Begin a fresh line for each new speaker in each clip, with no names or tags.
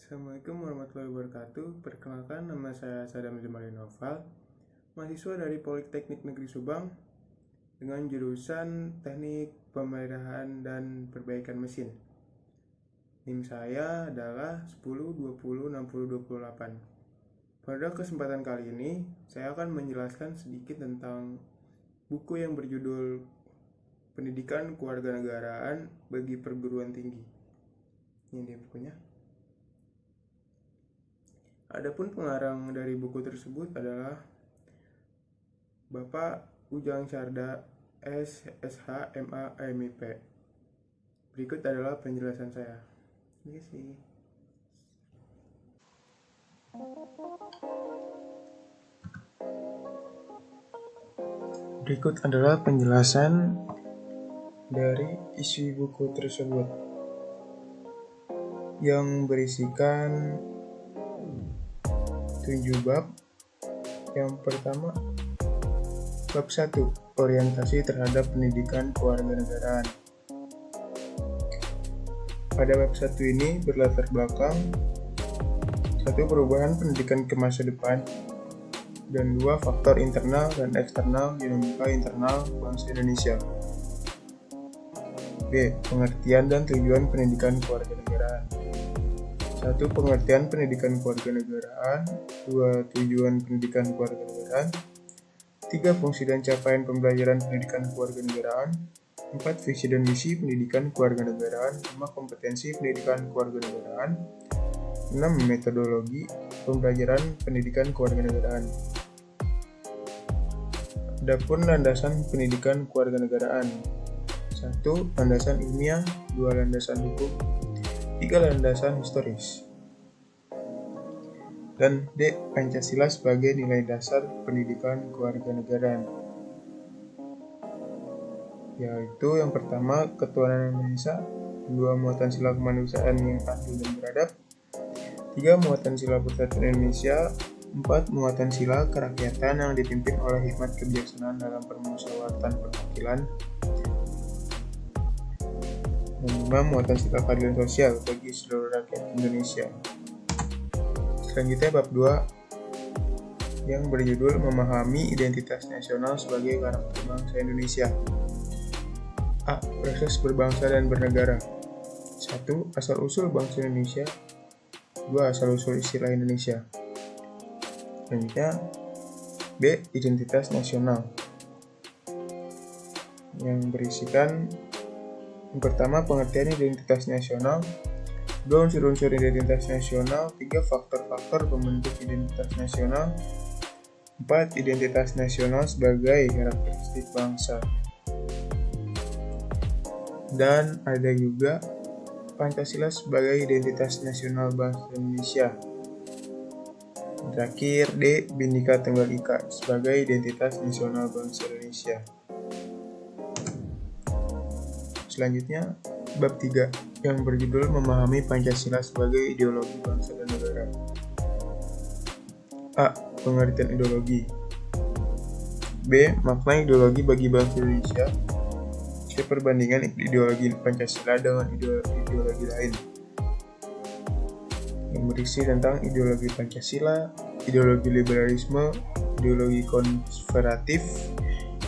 Assalamualaikum warahmatullahi wabarakatuh. Perkenalkan, nama saya Sadam Jemali Noval, mahasiswa dari Politeknik Negeri Subang dengan jurusan Teknik Pemeliharaan dan Perbaikan Mesin. NIM saya adalah 10206028. Pada kesempatan kali ini, saya akan menjelaskan sedikit tentang buku yang berjudul Pendidikan Kewarganegaraan bagi Perguruan Tinggi. Ini dia bukunya. Adapun pengarang dari buku tersebut adalah Bapak Ujang Carda SSH MA MIP. Berikut adalah penjelasan saya. Ini sih. Berikut adalah penjelasan dari isi buku tersebut yang berisikan 7 bab. Yang pertama, bab 1, orientasi terhadap pendidikan kewarganegaraan. Pada bab 1 ini berlatar belakang 1, perubahan pendidikan ke masa depan, dan 2, faktor internal dan eksternal dinamika internal bangsa Indonesia. B, pengertian dan tujuan pendidikan kewarganegaraan. 1. Pengertian pendidikan kewarganegaraan. 2. Tujuan pendidikan kewarganegaraan. 3. Fungsi dan capaian pembelajaran pendidikan kewarganegaraan. 4. Visi dan misi pendidikan kewarganegaraan. 5. Kompetensi pendidikan kewarganegaraan. 6. Metodologi pembelajaran pendidikan kewarganegaraan. Adapun landasan pendidikan kewarganegaraan. 1. Landasan ilmiah. 2. Landasan hukum. 3. Landasan historis. Dan D. Pancasila sebagai nilai dasar pendidikan kewarganegaraan. Yaitu yang pertama, ketuhanan Indonesia. 2. Muatan sila kemanusiaan yang adil dan beradab. 3. Muatan sila persatuan Indonesia. 4. Muatan sila kerakyatan yang dipimpin oleh hikmat kebijaksanaan dalam permusyawaratan perwakilan. 5. Muatan sila keadilan sosial bagi seluruh rakyat Indonesia. Selanjutnya bab 2 yang berjudul memahami identitas nasional sebagai karakter bangsa Indonesia. A. Proses berbangsa dan bernegara. 1. Asal-usul bangsa Indonesia. 2. Asal-usul istilah Indonesia. Selanjutnya B. Identitas nasional yang berisikan yang pertama, pengertian identitas nasional. 2. Unsur-unsur identitas nasional. 3. Faktor-faktor pembentuk identitas nasional. 4. Identitas nasional sebagai karakteristik bangsa. Dan ada juga Pancasila sebagai identitas nasional bangsa Indonesia. Terakhir, D. Bhinneka Tunggal Ika sebagai identitas nasional bangsa Indonesia. Selanjutnya, bab 3 yang berjudul memahami Pancasila sebagai ideologi bangsa dan negara. A. Pengertian ideologi. B. Makna ideologi bagi bangsa Indonesia. C. Perbandingan ideologi Pancasila dengan ideologi lain. Yang berisi tentang ideologi Pancasila, ideologi liberalisme, ideologi konservatif,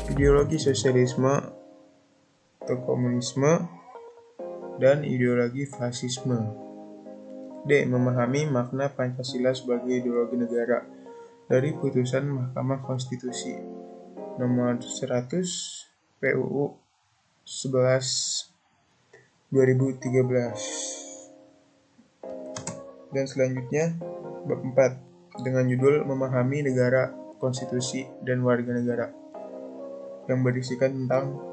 ideologi sosialisme atau komunisme, dan ideologi fasisme. D. Memahami makna Pancasila sebagai ideologi negara dari putusan Mahkamah Konstitusi nomor 100 PUU 11 2013. Dan selanjutnya bab 4 dengan judul memahami negara, konstitusi, dan warga negara yang berisikan tentang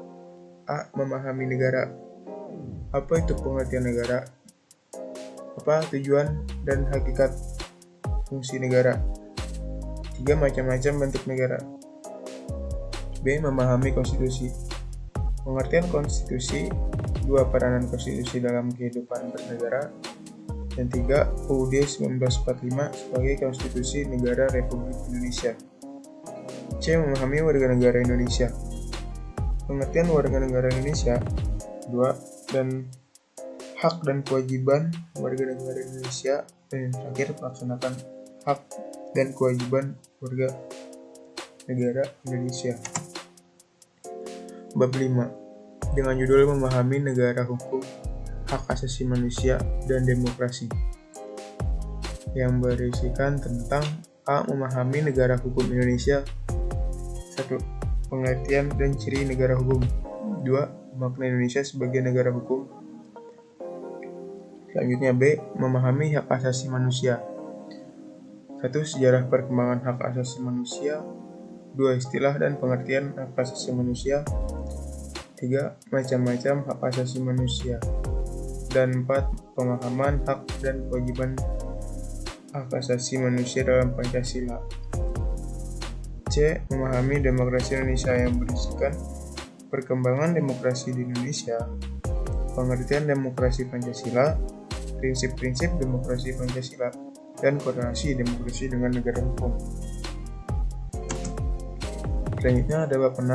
A. Memahami negara. Apa itu pengertian negara? Apa tujuan dan hakikat fungsi negara? 3. Macam-macam bentuk negara. B. Memahami konstitusi. Pengertian konstitusi. 2. Peranan konstitusi dalam kehidupan bernegara. Dan 3. UUD 1945 sebagai konstitusi negara Republik Indonesia. C. Memahami warga negara Indonesia. Pengertian warga negara Indonesia. 2. Dan hak dan kewajiban warga negara Indonesia, dan yang terakhir melaksanakan hak dan kewajiban warga negara Indonesia. Bab 5 dengan judul Memahami Negara Hukum, Hak Asasi Manusia, dan Demokrasi, yang berisikan tentang A. Memahami negara hukum Indonesia. 1. Pengertian dan ciri negara hukum. 2. Makna Indonesia sebagai negara hukum. Selanjutnya B. Memahami hak asasi manusia. 1. Sejarah perkembangan hak asasi manusia. 2. Istilah dan pengertian hak asasi manusia. 3. Macam-macam hak asasi manusia. Dan 4. Pemahaman hak dan kewajiban hak asasi manusia dalam Pancasila. C. Memahami demokrasi Indonesia, yang berisikan perkembangan demokrasi di Indonesia, pengertian demokrasi Pancasila, prinsip-prinsip demokrasi Pancasila, dan korelasi demokrasi dengan negara hukum. Selanjutnya ada bab 6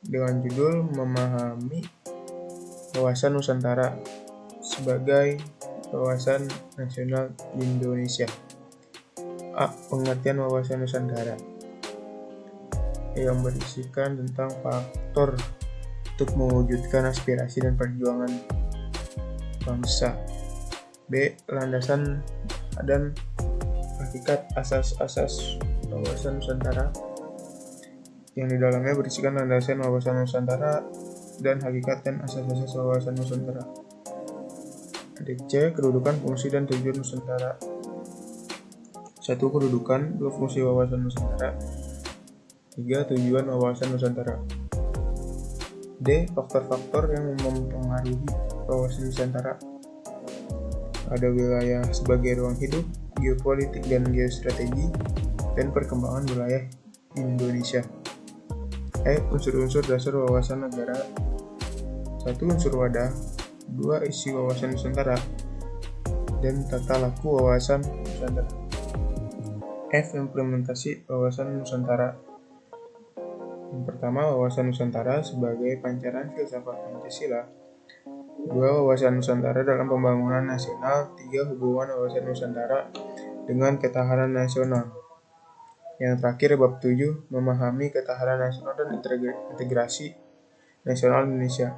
dengan judul Memahami Wawasan Nusantara sebagai wawasan nasional Indonesia. A. Pengertian wawasan Nusantara, yang berisikan tentang faktor untuk mewujudkan aspirasi dan perjuangan bangsa. B. Landasan dan hakikat asas-asas wawasan Nusantara, yang di dalamnya berisikan landasan wawasan Nusantara dan hakikat dan asas-asas wawasan Nusantara. C. Kedudukan, fungsi, dan tujuan Nusantara. 1. Kedudukan. 2. Fungsi wawasan Nusantara. 3. Tujuan wawasan Nusantara. D. Faktor-faktor yang mempengaruhi wawasan Nusantara. Ada wilayah sebagai ruang hidup, geopolitik dan geostrategi, dan perkembangan wilayah Indonesia. E. Unsur-unsur dasar wawasan negara. 1. Unsur wadah. 2. Isi wawasan Nusantara, dan tata laku wawasan Nusantara. F. Implementasi wawasan Nusantara. Yang pertama, wawasan Nusantara sebagai pancaran filsafat Pancasila. 2. Wawasan Nusantara dalam pembangunan nasional. 3. Hubungan wawasan Nusantara dengan ketahanan nasional. Yang terakhir, bab 7, memahami ketahanan nasional dan integrasi nasional Indonesia.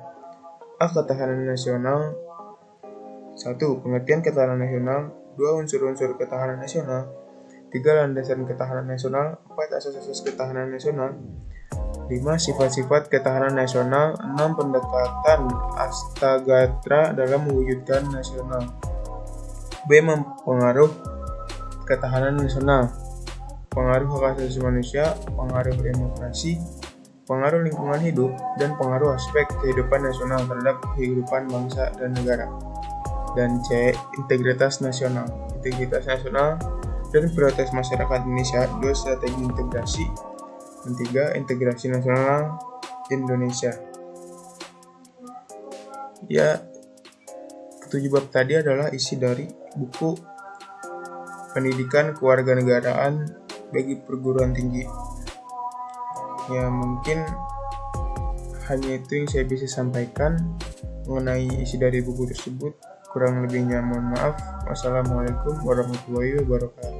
A. Ketahanan nasional. 1. Pengertian ketahanan nasional. 2. Unsur-unsur ketahanan nasional. 3. Landasan ketahanan nasional. 4. Asas-asas ketahanan nasional. 5. Sifat-sifat ketahanan nasional. 6. Pendekatan Astagatra dalam mewujudkan nasional. B. Pengaruh ketahanan nasional. Pengaruh hak asasi manusia, pengaruh demokrasi, pengaruh lingkungan hidup, dan pengaruh aspek kehidupan nasional terhadap kehidupan bangsa dan negara. Dan C. Integritas nasional. Integritas nasional dan prioritas masyarakat Indonesia. 2. Strategi integrasi. Dan 3. Integrasi nasional Indonesia. Ya, ketujuh bab tadi adalah isi dari buku Pendidikan Kewarganegaraan bagi Perguruan Tinggi. Ya, mungkin hanya itu yang saya bisa sampaikan mengenai isi dari buku tersebut. Kurang lebihnya mohon maaf. Wassalamualaikum warahmatullahi wabarakatuh.